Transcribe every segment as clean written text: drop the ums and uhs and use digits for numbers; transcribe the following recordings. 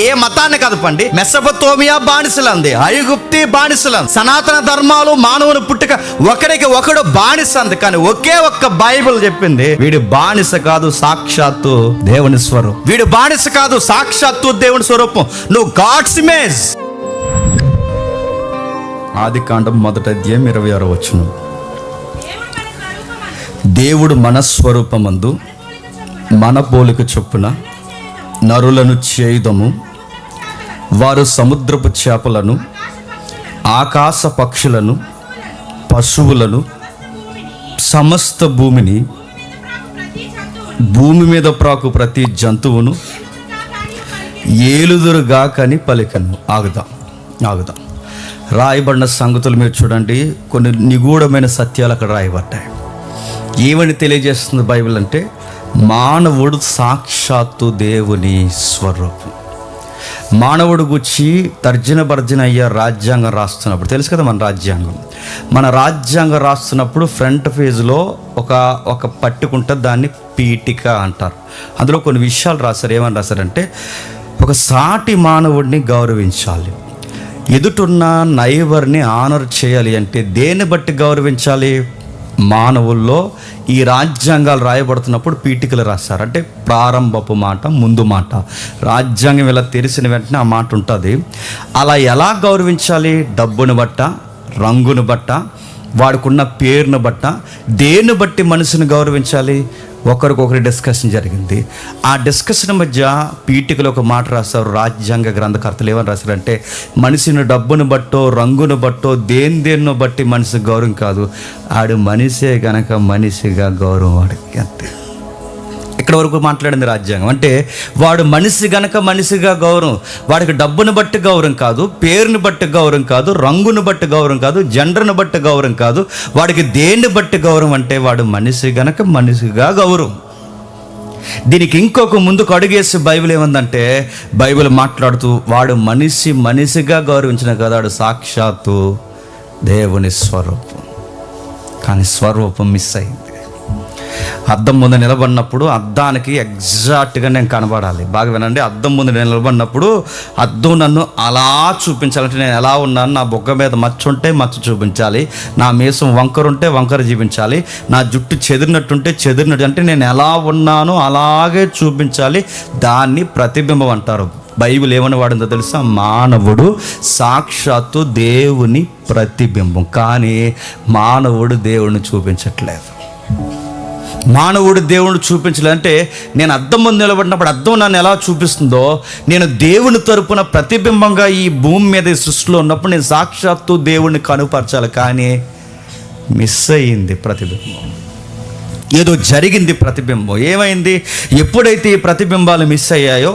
ఏ మతాన్ని కదపండి, మెసొపొతేమియా బానిసలంది, ఐగుప్తి బానిసలంది. సనాతన ధర్మాలు మానవుని పుట్టుక ఒకరికి ఒకడు బానిస అంది. కానీ ఒకే ఒక్క బైబిల్ చెప్పింది, వీడు బానిస కాదు, సాక్షాత్తు దేవుని స్వరూపం. వీడు బానిస కాదు, సాక్షాత్తు దేవుని స్వరూపం. నువ్వు గాడ్స్ ఇమేజ్. ఆదికాండం 1:26. దేవుడు మన స్వరూపమందు మన పోలిక చొప్పున నరులను చేయుదము, వారు సముద్రపు చేపలను, ఆకాశ పక్షులను, పశువులను, సమస్త భూమిని, భూమి మీద ప్రాకు ప్రతి జంతువును ఏలుదురుగాకని పలికను. ఆగుదాం. రాయబడిన సంగతులు మీరు చూడండి, కొన్ని నిగూఢమైన సత్యాలు అక్కడ రాయబడ్డాయి. ఏమని తెలియజేస్తుంది బైబిల్ అంటే, మానవుడు సాక్షాత్తు దేవుని స్వరూపం. మానవుడు గుచ్చి తర్జన భర్జన అయ్యే రాజ్యాంగం రాస్తున్నప్పుడు, తెలుసు కదా మన రాజ్యాంగం రాస్తున్నప్పుడు ఫ్రంట్ పేజ్లో ఒక పట్టుకుంటే దాన్ని పీఠిక అంటారు. అందులో కొన్ని విషయాలు రాశారు. ఏమని రాశారంటే, ఒక సాటి మానవుడిని గౌరవించాలి, ఎదుటున్న నైబర్ని ఆనర్ చేయాలి. అంటే దేన్ని బట్టి గౌరవించాలి? మానవుల్లో ఈ రాజ్యాంగాలు రాయబడుతున్నప్పుడు పీఠికలు రాస్తారు. అంటే ప్రారంభపు మాట, ముందు మాట. రాజ్యాంగం ఇలా తెరిసిన వెంటనే ఆ మాట ఉంటుంది. అలా ఎలా గౌరవించాలి? డబ్బును బట్ట, రంగును బట్ట, వాడుకున్న పేరును బట్ట, దేన్ని బట్టి మనిషిని గౌరవించాలి? ఒకరికొకరి డిస్కషన్ జరిగింది. ఆ డిస్కషన్ మధ్య పీఠికలో ఒక మాట రాస్తారు. రాజ్యాంగ గ్రంథకర్తలు ఏమని రాశారంటే, మనిషిని డబ్బును బట్టో, రంగును బట్టో, దేన్నో బట్టి మనిషి గౌరవం కాదు, ఆడు మనిషే గనక మనిషిగా గౌరవం వాడికి. అంతే. ఇక్కడ వరకు మాట్లాడింది రాజ్యాంగం. అంటే వాడు మనిషి గనక మనిషిగా గౌరవం, వాడికి డబ్బును బట్టి గౌరవం కాదు, పేరుని బట్టి గౌరవం కాదు, రంగును బట్టి గౌరవం కాదు, జెండర్ను బట్టి గౌరవం కాదు, వాడికి దేన్ని బట్టి గౌరవం అంటే వాడు మనిషి గనక మనిషిగా గౌరవం. దీనికి ఇంకొక ముందుకు అడుగేసి బైబిల్ ఏమందంటే, బైబిల్ మాట్లాడుతూ వాడు మనిషిగా గౌరవించిన కదా, వాడు సాక్షాత్తు దేవుని స్వరూపం. కానీ స్వరూపం మిస్ అయింది. అద్దం ముందు నిలబడినప్పుడు అద్దానికి ఎగ్జాక్ట్గా నేను కనబడాలి. బాగా వినండి. అద్దం ముందు నేను నిలబడినప్పుడు అద్దం నన్ను అలా చూపించాలంటే నేను ఎలా ఉన్నాను. నా బొగ్గ మీద మచ్చ ఉంటే మచ్చ చూపించాలి, నా మీసం వంకరుంటే వంకర చూపించాలి, నా జుట్టు చెదిరినట్టు అంటే నేను ఎలా ఉన్నానో అలాగే చూపించాలి. దాన్ని ప్రతిబింబం అంటారు. బైబిల్ ఏమని వాడిందో తెలుసా? మానవుడు సాక్షాత్తు దేవుని ప్రతిబింబం. కానీ మానవుడు దేవుడిని చూపించట్లేదు. మానవుడు దేవుని చూపించాలంటే, నేను అద్దం ముందు నిలబడినప్పుడు అద్దం నన్ను ఎలా చూపిస్తుందో, నేను దేవుని తరపున ప్రతిబింబంగా ఈ భూమి మీద ఈ సృష్టిలో ఉన్నప్పుడు నేను సాక్షాత్తు దేవుణ్ణి కనుపరచాలి. కానీ మిస్ అయ్యింది ప్రతిబింబం. ఏదో జరిగింది ప్రతిబింబం. ఏమైంది? ఎప్పుడైతే ఈ ప్రతిబింబాలు మిస్ అయ్యాయో,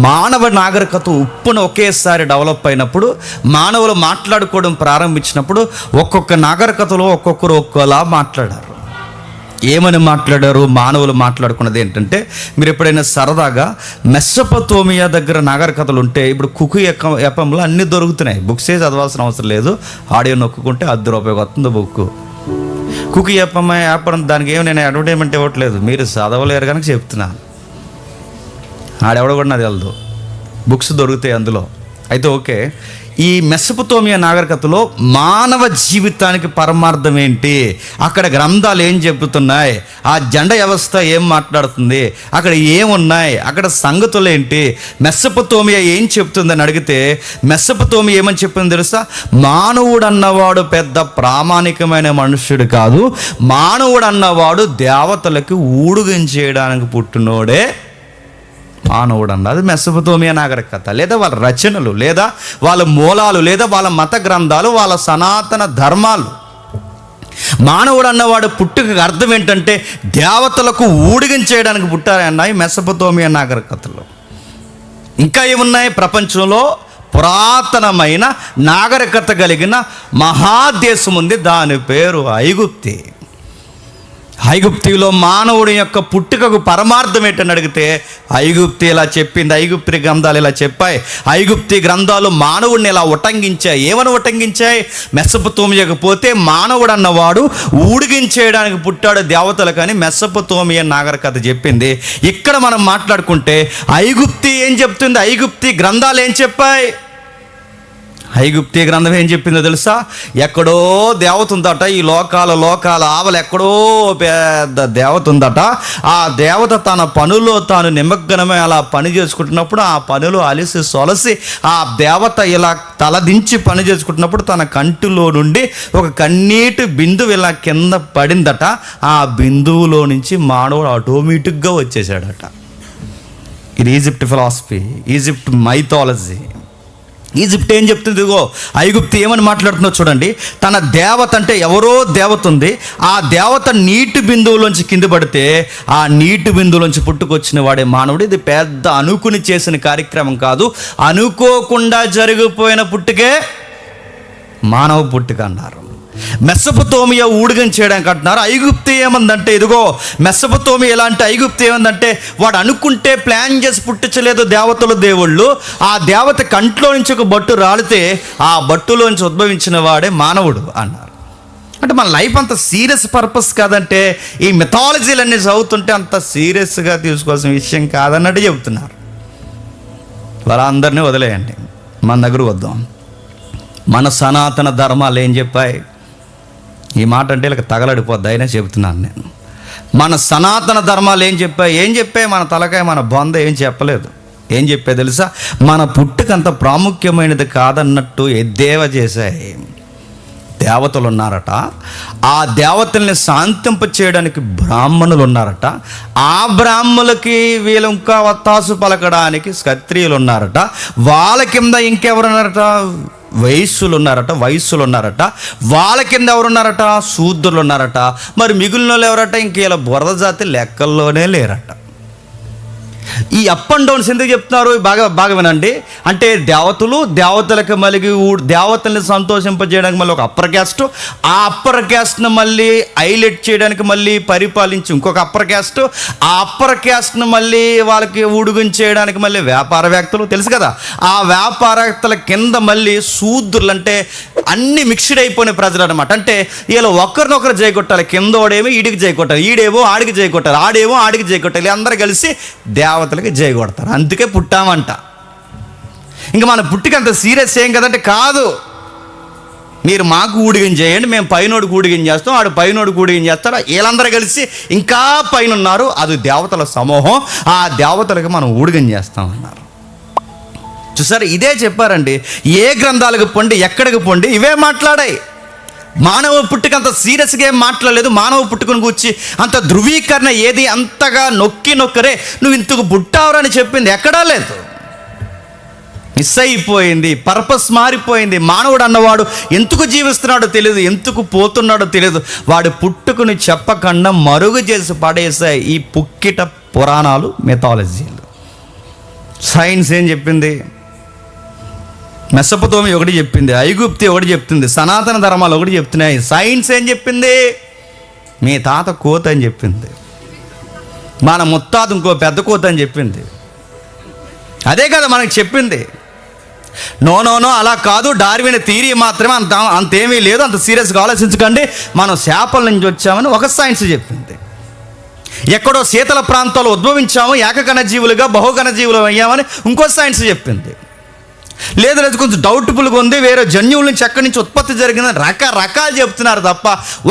మానవ నాగరికత ఉప్పున ఒకేసారి డెవలప్ అయినప్పుడు, మానవులు మాట్లాడుకోవడం ప్రారంభించినప్పుడు, ఒక్కొక్క నాగరికతలో ఒక్కొక్కరు ఒక్కోలా మాట్లాడారు. ఏమని మాట్లాడారు? మానవులు మాట్లాడుకున్నది ఏంటంటే, మీరు ఎప్పుడైనా సరదాగా మెసొపొతేమియా దగ్గర నాగరికతలు ఉంటే, ఇప్పుడు కుకు ఎపంలో అన్నీ దొరుకుతున్నాయి. బుక్సే చదవాల్సిన అవసరం లేదు, ఆడియో నొక్కుంటే ₹10 వస్తుంది బుక్. కుకు యాపం దానికి ఏమి నేను అడ్వర్టైజ్మెంట్ ఇవ్వట్లేదు, మీరు చదవలేరు కనుక చెప్తున్నాను. ఆడెవడ కూడా నాకు తెలదు, బుక్స్ దొరుకుతాయి అందులో. అయితే ఓకే, ఈ మెసొపొతేమియా నాగరికతలో మానవ జీవితానికి పరమార్థం ఏంటి, అక్కడ గ్రంథాలు ఏం చెబుతున్నాయి, ఆ జెండా వ్యవస్థ ఏం మాట్లాడుతుంది, అక్కడ ఏమున్నాయి, అక్కడ సంగతులు ఏంటి, మెసొపొతేమియా ఏం చెప్తుందని అడిగితే, మెసొపొతేమియా ఏమని చెప్పింది తెలుసా? మానవుడు అన్నవాడు పెద్ద ప్రామాణికమైన మనుష్యుడు కాదు, మానవుడు అన్నవాడు దేవతలకు ఊడుగంచేయడానికి పుట్టినోడే మానవుడు అన్నది మెసొపొతేమియా నాగరికత, లేదా వాళ్ళ రచనలు, లేదా వాళ్ళ మూలాలు, లేదా వాళ్ళ మత గ్రంథాలు, వాళ్ళ సనాతన ధర్మాలు. మానవుడు అన్నవాడు పుట్టుక అర్థం ఏంటంటే దేవతలకు ఊడిగించేయడానికి పుట్టారన్నాయి మెసొపొతేమియా నాగరికతలో. ఇంకా ఏమున్నాయి? ప్రపంచంలో పురాతనమైన నాగరికత కలిగిన మహాదేశం ఉంది, దాని పేరు ఐగుప్తి. ఐగుప్తిలో మానవుడి యొక్క పుట్టుకకు పరమార్థం ఏంటని అడిగితే ఐగుప్తి ఇలా చెప్పింది, ఐగుప్తి గ్రంథాలు ఇలా చెప్పాయి. ఐగుప్తి గ్రంథాలు మానవుడిని ఇలా ఉటంకించాయి. ఏమని ఉటంకించాయి? మెసొపొతేమియాకు పోతే మానవుడు అన్నవాడు ఊడిగించేయడానికి పుట్టాడు దేవతలు కానీ మెసొపొతేమియా నాగరికత చెప్పింది. ఇక్కడ మనం మాట్లాడుకుంటే ఐగుప్తి ఏం చెప్తుంది? ఐగుప్తి గ్రంథాలు ఏం చెప్పాయి? ఐగుప్తి గ్రంథం ఏం చెప్పిందో తెలుసా? ఎక్కడో దేవత ఉందట, ఈ లోకాల ఆవలు ఎక్కడో పెద్ద దేవత ఉందట. ఆ దేవత తన పనుల్లో తాను నిమగ్నమే అలా పని చేసుకుంటున్నప్పుడు ఆ పనులు అలిసి సొలసి ఆ దేవత ఇలా తలదించి పని చేసుకుంటున్నప్పుడు తన కంటిలో నుండి ఒక కన్నీటి బిందువు ఇలా కింద పడిందట. ఆ బిందువులో నుంచి మానవుడు ఆటోమేటిక్గా వచ్చేసాడట. ఇది Egypt philosophy, Egypt mythology. Egypt ఏం చెప్తుంది? ఇదిగో ఐగుప్తి ఏమని మాట్లాడుతుందో చూడండి. తన దేవత అంటే ఎవరో దేవత ఉంది, ఆ దేవత నీటి బిందువులోంచి కింద పడితే ఆ నీటి బిందువులోంచి పుట్టుకొచ్చిన వాడే మానవుడు. ఇది పెద్ద అనుకుని చేసిన కార్యక్రమం కాదు, అనుకోకుండా జరిగిపోయిన పుట్టుకే మానవ పుట్టుక అన్నారు. మెసొపొతేమియా ఊడిగం చేయడానికి అంటున్నారు. ఐగుప్తి ఏమందంటే ఇదిగో మెసొపొతేమియా ఎలాంటి ఐగుప్తి ఏమందంటే వాడు అనుకుంటే ప్లాన్ చేసి పుట్టించలేదు దేవతలు దేవుళ్ళు. ఆ దేవత కంట్లో నుంచి ఒక బట్టు రాలితే ఆ బట్టులోంచి ఉద్భవించిన వాడే మానవుడు అన్నారు. అంటే మన లైఫ్ అంత సీరియస్ పర్పస్ కాదంటే, ఈ మిథాలజీలన్నీ చదువుతుంటే అంత సీరియస్గా తీసుకోవాల్సిన విషయం కాదన్నట్టు చెబుతున్నారు. వాళ్ళందరినీ వదిలేయండి, మన దగ్గర వద్దాం. మన సనాతన ధర్మాలు ఏం చెప్పాయి? ఈ మాట అంటే ఇలా తగలడిపోద్ది, అయినా చెబుతున్నాను నేను. మన సనాతన ధర్మాలు ఏం చెప్పాయి? మన తలకాయ మన బొంద ఏం చెప్పలేదు. ఏం చెప్పే తెలుసా? మన పుట్టుకంత ప్రాముఖ్యమైనది కాదన్నట్టు ఎద్దేవా చేశాయి. దేవతలు ఉన్నారట, ఆ దేవతల్ని శాంతింప చేయడానికి బ్రాహ్మణులు ఉన్నారట, ఆ బ్రాహ్మణులకి వీళ్ళు ఇంకా వత్తాసు పలకడానికి క్షత్రియులు ఉన్నారట, వాళ్ళ కింద ఇంకెవరున్నారట? వయస్సులు ఉన్నారట, వాళ్ళ కింద ఎవరున్నారట? శూద్రులు ఉన్నారట. మరి మిగిలిన వాళ్ళు ఎవరట? ఇంక ఇలా బురద జాతి లెక్కల్లోనే లేరట. ఈ అప్ అండ్ డౌన్స్ ఎందుకు చెప్తున్నారు? బాగా వినండి. అంటే దేవతలకు మళ్ళీ దేవతల్ని సంతోషింపజేయడానికి మళ్ళీ ఒక అప్పర్ క్యాస్ట్, ఆ అప్పర్ క్యాస్ట్ను మళ్ళీ హైలైట్ చేయడానికి మళ్ళీ పరిపాలించి ఇంకొక అప్పర్ క్యాస్ట్, ఆ అప్పర్ క్యాస్ట్ను మళ్ళీ వాళ్ళకి ఊడుగుంచేయడానికి మళ్ళీ వ్యాపారవేత్తలు, తెలుసు కదా. ఆ వ్యాపారవేత్తల కింద మళ్ళీ శూద్రులు, అంటే అన్ని మిక్స్డ్ అయిపోయిన ప్రజలు అనమాట. అంటే వీళ్ళు ఒకరినొకరు జయకొట్టాలి. కిందోడేమో ఈడికి జయకొట్టాలి, ఈడేమో ఆడికి జయకొట్టాలి, ఆడేమో ఆడికి జయకొట్టాలి. అందరూ కలిసి దేవతలకి జై కొడతారు. అందుకే పుట్టామంట. ఇంకా మన పుట్టిక అంత సీరియస్ ఏం కదంటే కాదు. మీరు మాకు ఊడిగం చేయండి, మేము పైనోడికి ఊడిగం చేస్తాం, ఆడు పైనోడికి ఊడిగం చేస్తాడు, వీళ్ళందరూ కలిసి ఇంకా పైన ఉన్నారు, అది దేవతల సమూహం, ఆ దేవతలకు మనం ఊడిగం చేస్తామన్నారు. చూసారు, ఇదే చెప్పారండి. ఏ గ్రంథాలకు పొండి, ఎక్కడికి పొండి, ఇవే మాట్లాడాయి. మానవ పుట్టుక అంత సీరియస్గా ఏం మాట్లాడలేదు. మానవ పుట్టుకను కూర్చి అంత ధృవీకరణ ఏది అంతగా నొక్కరే నువ్వు ఇంతకు పుట్టావురని చెప్పింది ఎక్కడా లేదు. మిస్ అయిపోయింది, పర్పస్ మారిపోయింది. మానవుడు అన్నవాడు ఎందుకు జీవిస్తున్నాడో తెలియదు, ఎందుకు పోతున్నాడో తెలియదు. వాడి పుట్టుకుని చెప్పకుండా మరుగు చేసి పడేసాయి ఈ పుక్కిట పురాణాలు, మెథాలజీలు. సైన్స్ ఏం చెప్పింది? మెసొపొతేమియా ఒకటి చెప్పింది, ఐగుప్తి ఒకటి చెప్తుంది, సనాతన ధర్మాలు ఒకటి చెప్తున్నాయి. సైన్స్ ఏం చెప్పింది? మీ తాత కోత అని చెప్పింది, మన ముత్తాత ఇంకో పెద్ద కోత అని చెప్పింది. అదే కదా మనకి చెప్పింది. నో అలా కాదు, డార్విన్ థియరీ మాత్రమే, అంతేమీ లేదు, అంత సీరియస్గా ఆలోచించకండి, మనం చేపల నుంచి వచ్చామని ఒక సైన్స్ చెప్పింది. ఎక్కడో శీతల ప్రాంతాల్లో ఉద్భవించాము, ఏకకణ జీవులుగా బహుకణ జీవులు అయ్యామని ఇంకో సైన్స్ చెప్పింది. లేదు కొంచెం డౌట్ఫుల్గా ఉంది, వేరే జన్యువుల నుంచి ఎక్కడి నుంచి ఉత్పత్తి జరిగిందని రకరకాలు చెప్తున్నారు తప్ప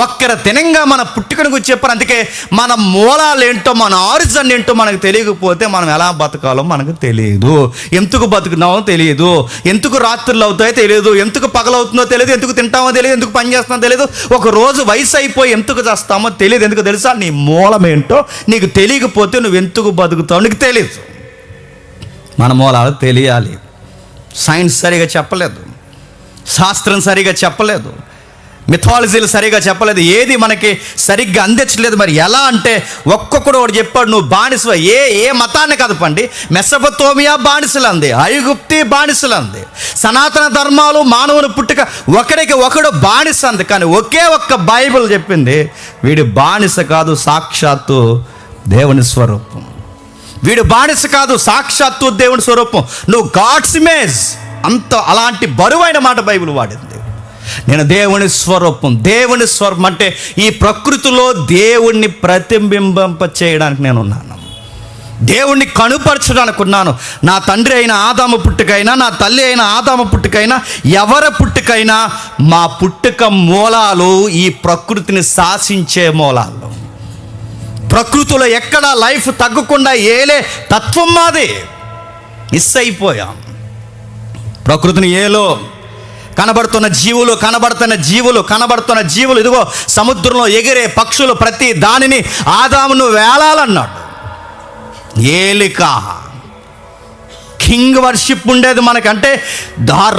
ఒక్కర తినంగా మన పుట్టుకను గురించి చెప్పారు. అందుకే మన మూలాలు ఏంటో, మన ఆరిజిన్ ఏంటో మనకు తెలియకపోతే మనం ఎలా బతకాలో మనకు తెలియదు, ఎందుకు బతుకున్నామో తెలియదు, ఎందుకు రాత్రులు అవుతాయో తెలియదు, ఎందుకు పగలవుతుందో తెలియదు, ఎందుకు తింటామో తెలియదు, ఎందుకు పని చేస్తామో తెలియదు, ఒక రోజు వయసు అయిపోయి ఎందుకు చేస్తామో తెలియదు. ఎందుకు తెలుసా? నీ మూలం ఏంటో నీకు తెలియకపోతే నువ్వు ఎందుకు బతుకుతావు నీకు తెలియదు. మన మూలాలు తెలియాలి. సైన్స్ సరిగా చెప్పలేదు, శాస్త్రం సరిగా చెప్పలేదు. మిథాలజీలు సరిగా చెప్పలేదు, ఏది మనకి సరిగ్గా అందించలేదు. మరి ఎలా అంటే ఒక్కొక్కడు ఒకటి చెప్పాడు, నువ్వు బానిస. ఏ మతాన్ని కదపండి, మెసొపొతేమియా బానిసలు అంది, ఐగుప్తి బానిసలు అంది, సనాతన ధర్మాలు మానవుని పుట్టుక ఒకడికి ఒకడు బానిస అంది. కానీ ఒకే ఒక్క బైబిల్ చెప్పింది, వీడి బానిస కాదు, సాక్షాత్తు దేవుని స్వరూపం. వీడు బానిస కాదు, సాక్షాత్తు దేవుని స్వరూపం, నువ్వు గాడ్స్ ఇమేజ్. అలాంటి బరువైన మాట బైబిల్ వాడింది. నేను దేవుని స్వరూపం. దేవుని స్వరూపం అంటే ఈ ప్రకృతిలో దేవుణ్ణి ప్రతిబింబింప చేయడానికి నేను ఉన్నాను, దేవుణ్ణి కనుపరచడానికి ఉన్నాను. నా తండ్రి అయిన ఆదాము పుట్టుకైనా, నా తల్లి అయిన ఆదాము పుట్టుకైనా, ఎవరి పుట్టుకైనా మా పుట్టుక మూలాలు ఈ ప్రకృతిని శాసించే మూలాలు. ప్రకృతిలో ఎక్కడా లైఫ్ తగ్గకుండా ఏలే తత్వం మాది. మిస్ అయిపోయాం. ప్రకృతిని ఏలో కనబడుతున్న జీవులు ఇదిగో సముద్రంలో ఎగిరే పక్షులు ప్రతి దానిని ఆదామును వేలాలన్నాడు. ఏలిక కింగ్ వర్షిప్ ఉండేది మనకంటే,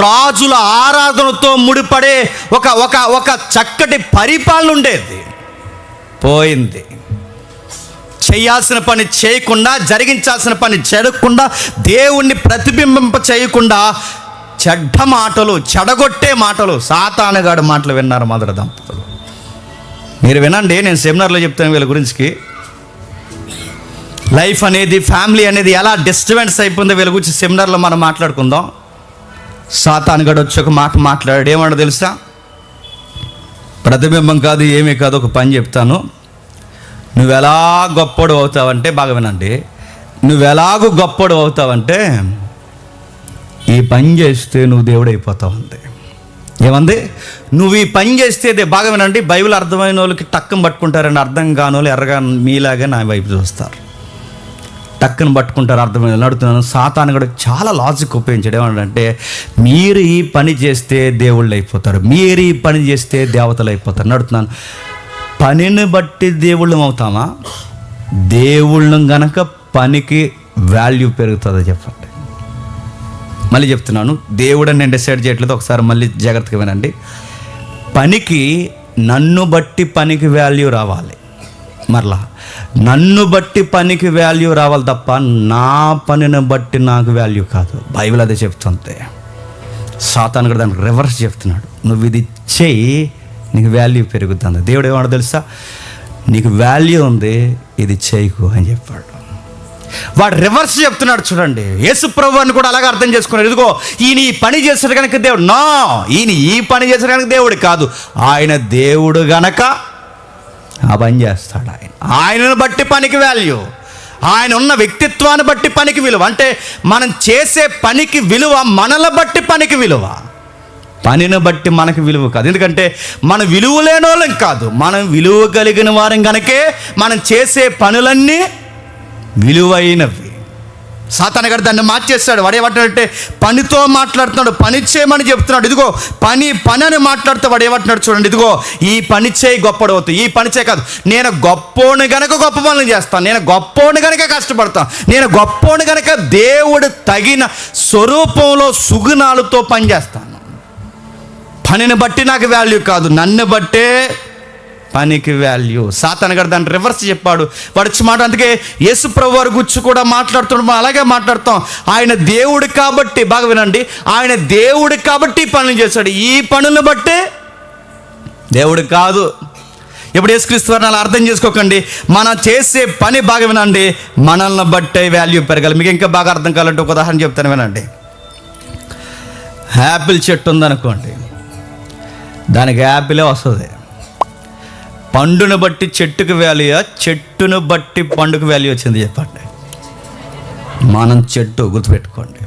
రాజుల ఆరాధనతో ముడిపడే ఒక చక్కటి పరిపాలన ఉండేది. పోయింది. చేయాల్సిన పని చేయకుండా, జరిగించాల్సిన పని జరగకుండా, దేవుణ్ణి ప్రతిబింబింప చేయకుండా చెడ్డ మాటలు, చెడగొట్టే మాటలు, సాతానుగాడి మాటలు విన్నారు మొదటి దంపతులు. మీరు వినండి, నేను సెమినార్లో చెప్తాను వీళ్ళ గురించి. లైఫ్ అనేది, ఫ్యామిలీ అనేది ఎలా డిస్టర్బెన్స్ అయిపోయిందో వీళ్ళ గురించి సెమినార్లో మనం మాట్లాడుకుందాం. సాతానుగాడు వచ్చి ఒక మాట మాట్లాడాడు. ఏమన్నా తెలుసా? ప్రతిబింబం కాదు, ఏమీ కాదు, ఒక పని చెప్తాను. నువ్వు ఎలా గొప్పడు అవుతావంటే, బాగా వినండి, నువ్వు ఎలాగూ గొప్పడు అవుతావంటే ఈ పని చేస్తే నువ్వు దేవుడు అయిపోతావు అంతే. ఏమంది? నువ్వు ఈ పని చేస్తే, బాగా వినండి, బైబిల్ అర్థమైన వాళ్ళకి టక్కును పట్టుకుంటారని, అర్థం కాని వాళ్ళు ఎర్రగా మీలాగే నా వైపు చూస్తారు. టక్కును పట్టుకుంటారు, అర్థమైన వాళ్ళు. అడుగుతున్నాను, సాతాను కూడా చాలా లాజిక్ ఉపయోగించాడు. ఏమంటే, మీరు ఈ పని చేస్తే దేవుళ్ళు అయిపోతారు, మీరు ఈ పని చేస్తే దేవతలు అయిపోతారు. అడుగుతున్నాను, పనిని బట్టి దేవుళ్ళం అవుతామా? దేవుళ్ళం గనక పనికి వాల్యూ పెరుగుతుందో చెప్పండి. మళ్ళీ చెప్తున్నాను, దేవుడని నేను డిసైడ్ చేయట్లేదు, ఒకసారి మళ్ళీ జాగ్రత్తగా వినండి. పనికి నన్ను బట్టి పనికి వాల్యూ రావాలి, మరలా నన్ను బట్టి పనికి వాల్యూ రావాలి తప్ప నా పనిని బట్టి నాకు వాల్యూ కాదు. బైబిల్ అదే చెప్తుంది. సాతాను కూడా దానికి రివర్స్ చెప్తున్నాడు, నువ్వు ఇది చెయ్యి నీకు వాల్యూ పెరుగుతుంది. దేవుడు ఏమన్నా తెలుసా? నీకు వాల్యూ ఉంది, ఇది చేయకు అని చెప్పాడు. వాడు రివర్స్ చెప్తున్నాడు. చూడండి, యేసు ప్రభువుని కూడా అలాగే అర్థం చేసుకున్నాడు. ఇదిగో ఈయన ఈ పని చేశాడు కనుక దేవుడు, ఈయన ఈ పని చేశాడు కనుక దేవుడు కాదు, ఆయన దేవుడు గనక ఆ పని చేస్తాడు. ఆయనను బట్టి పనికి వాల్యూ, ఆయన ఉన్న వ్యక్తిత్వాన్ని బట్టి పనికి విలువ. అంటే మనం చేసే పనికి విలువ, మనల్ని బట్టి పనికి విలువ, పనిని బట్టి మనకి విలువ కాదు. ఎందుకంటే మనం విలువ లేని వాళ్ళం కాదు, మనం విలువ కలిగిన వారం కనుకే మనం చేసే పనులన్నీ విలువైనవి. సాతాను గారు దాన్ని మార్చేస్తాడు. వాడేమంటాడంటే, పనితో మాట్లాడుతున్నాడు, పని చేయమని చెప్తున్నాడు. ఇదిగో పని అని మాట్లాడుతూ వాడు ఏమంటున్నాడు చూడండి, ఇదిగో ఈ పని చేయి గొప్పడు అవుతావు, ఈ పని చేయి కాదు, నేను గొప్పోని గనక గొప్ప పనులు చేస్తాను, నేను గొప్పోని గనక కష్టపడతాను, నేను గొప్పోని గనక దేవుడు తగిన స్వరూపంలో సుగుణాలతో పనిచేస్తాను. పనిని బట్టి నాకు వాల్యూ కాదు, నన్ను బట్టే పనికి వాల్యూ. సాతాను గారు దాన్ని రివర్స్ చెప్పాడు. వాడు మాట. అందుకే యేసు ప్రభు వారి గురించి కూడా మాట్లాడుతున్నాడు, అలాగే మాట్లాడతాం. ఆయన దేవుడు కాబట్టి, బాగా వినండి, ఆయన దేవుడు కాబట్టి ఈ పనులు చేశాడు, ఈ పనులను బట్టే దేవుడు కాదు. ఇప్పుడు యేసుక్రీస్తు వారిని అలా అర్థం చేసుకోకండి. మనం చేసే పని, బాగా వినండి, మనల్ని బట్టే వాల్యూ పెరగాలి. మీకు ఇంకా బాగా అర్థం కావాలంటే ఒక ఉదాహరణ చెప్తాను, వినండి. యాపిల్ చెట్టు ఉందనుకోండి, దానికి యాపిలే వస్తుంది. పండును బట్టి చెట్టుకు వాల్యూయా, చెట్టును బట్టి పండుకు వాల్యూ వచ్చింది చెప్పండి? మనం చెట్టు, గుర్తుపెట్టుకోండి.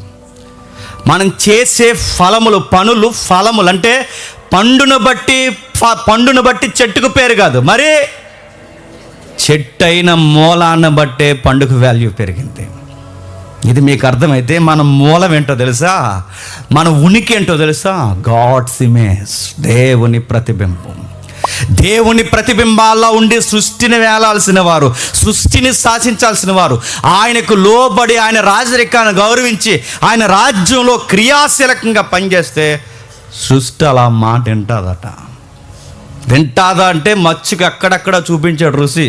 మనం చేసే ఫలములు అంటే పండును బట్టి చెట్టుకు పేరు కాదు, మరి చెట్టు అయిన మూలాన్ని బట్టే పండుగ వాల్యూ పెరిగింది. ఇది మీకు అర్థమైతే మన మూలం ఏంటో తెలుసా? మన ఉనికి ఏంటో తెలుసా? గాడ్స్ ఇమేజ్, దేవుని ప్రతిబింబం. దేవుని ప్రతిబింబాల్లో ఉండి సృష్టిని వేలాల్సిన వారు, సృష్టిని శాసించాల్సిన వారు, ఆయనకు లోబడి ఆయన రాజరికాన్ని గౌరవించి ఆయన రాజ్యంలో క్రియాశీలకంగా పనిచేస్తే సృష్టి అలా మాట వింటుందట. వింటాదా అంటే మచ్చుకి అక్కడక్కడ చూపించాడు రుచి.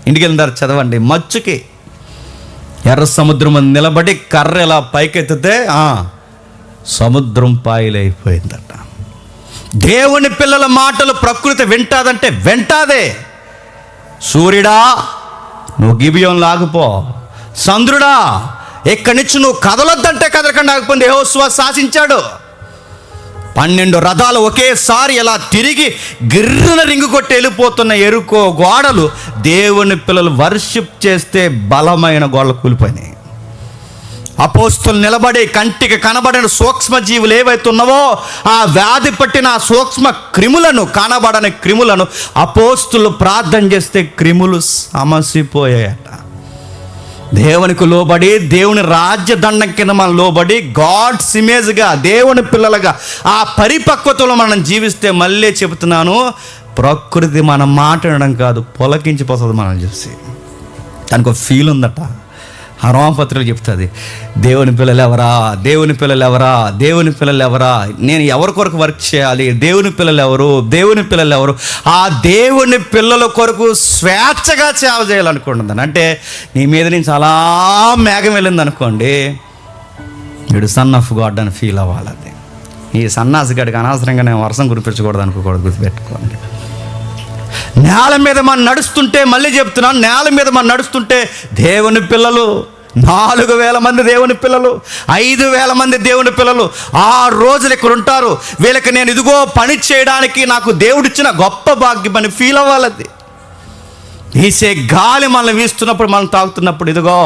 ఇంటికి వెళ్ళినారు చదవండి. మచ్చుకి ఎర్ర సముద్రం అని నిలబడి కర్ర ఇలా పైకెత్తితే సముద్రం పాయలైపోయిందట. దేవుని పిల్లల మాటలు ప్రకృతి వింటాదంటే వింటాదే. సూర్యుడా నువ్వు గిబియోను లాగిపో, చంద్రుడా ఇక్కడి నుంచి నువ్వు కదలొద్దంటే కదలకుండా ఆగిపోయింది. యెహోషువ శాసించాడు. 12 రథాలు ఒకేసారి ఇలా తిరిగి గిర్రున రింగు కొట్టి వెళ్ళిపోతున్న ఎరుకో గోడలు దేవుని పిల్లలు వర్షిప్ చేస్తే బలమైన గోడలు కూలిపోయినాయి. అపోస్తులు నిలబడి కంటికి కనబడిన సూక్ష్మ జీవులు ఏవైతే ఉన్నావో ఆ వ్యాధి పట్టిన ఆ సూక్ష్మ క్రిములను, కనబడని క్రిములను అపోస్తులు ప్రార్థన చేస్తే క్రిములు సమసిపోయాయట. దేవునికి లోబడి, దేవుని రాజ్యదండం కింద మనం లోబడి, గాడ్స్ ఇమేజ్గా, దేవుని పిల్లలుగా ఆ పరిపక్వతలో మనం జీవిస్తే, మళ్ళీ చెబుతున్నాను, ప్రకృతి మనం మాట్లాడడం కాదు పొలకించిపోతుంది మనం చూసి. దానికి ఒక ఫీల్ ఉందట. ఆ రోమపత్రికలు చెప్తుంది, దేవుని పిల్లలు ఎవరా, దేవుని పిల్లలు ఎవరా, దేవుని పిల్లలు ఎవరా, నేను ఎవరి కొరకు వర్క్ చేయాలి, దేవుని పిల్లలు ఎవరు, దేవుని పిల్లలు ఎవరు. ఆ దేవుని పిల్లల కొరకు స్వేచ్ఛగా సేవ చేయాలనుకుంటుంది. అంటే నీ మీద నుంచి అలా మేఘం వెళ్ళింది అనుకోండి, వీడు సన్ ఆఫ్ గాడ్ అని ఫీల్ అవ్వాలి. ఈ సన్నాసిగాడికి అనవసరంగా నేను వర్షం కురిపించకూడదు అనుకోకూడదు, గుర్తుపెట్టుకోండి. నేల మీద మనం నడుస్తుంటే, మళ్ళీ చెప్తున్నాను, నేల మీద మనం నడుస్తుంటే దేవుని పిల్లలు 4,000 మంది దేవుని పిల్లలు, 5,000 మంది దేవుని పిల్లలు 6 రోజులు ఇక్కడ ఉంటారు. వీళ్ళకి నేను ఇదిగో పని చేయడానికి నాకు దేవుడిచ్చిన గొప్ప భాగ్యం అని ఫీల్ అవ్వాలి. వీసే గాలి మనల్ని వీస్తున్నప్పుడు, మనం తాగుతున్నప్పుడు, ఇదిగో